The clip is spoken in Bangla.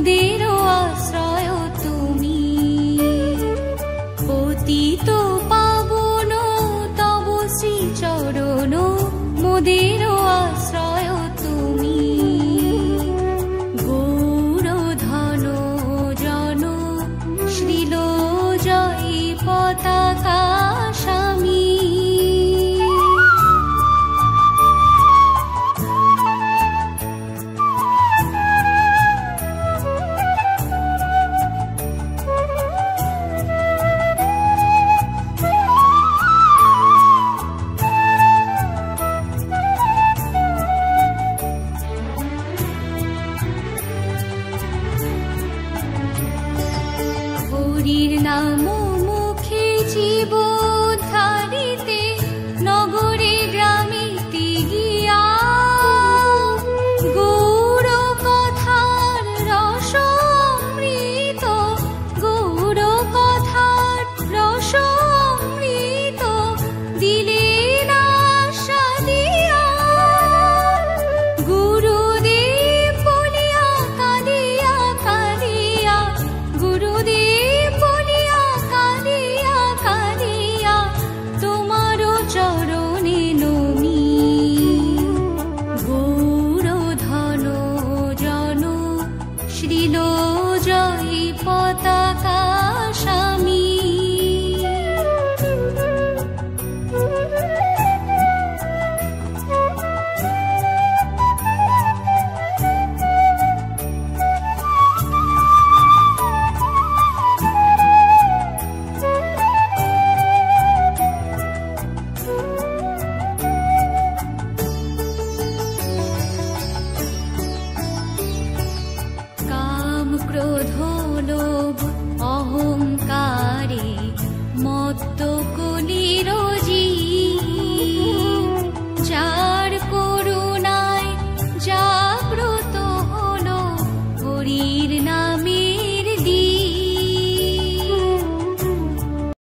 মোদেরও আশ্রয় তুমি। পতিত পাবন তব শ্রীচরণ, মোদেরও আশ্রয় তুমি। গৌরধন জন শ্রীল জয়ী পতাকা স্বামী। হরির নাম মুখে জীবধারিতে, নগরে গ্রামেতে গিয়া গৌর কথার রস অমৃত, গৌর কথার রস অমৃত দিলেন আস্বাদিয়া। গুরুদেব বলিয়া কাঁদিয়া কাঁদিয়া, গুরুদেব বলিয়া কাঁদিয়া কাঁদিয়া তোমারও চরণে নমি। গৌরধন জন শ্রীল জয়ী পতাকা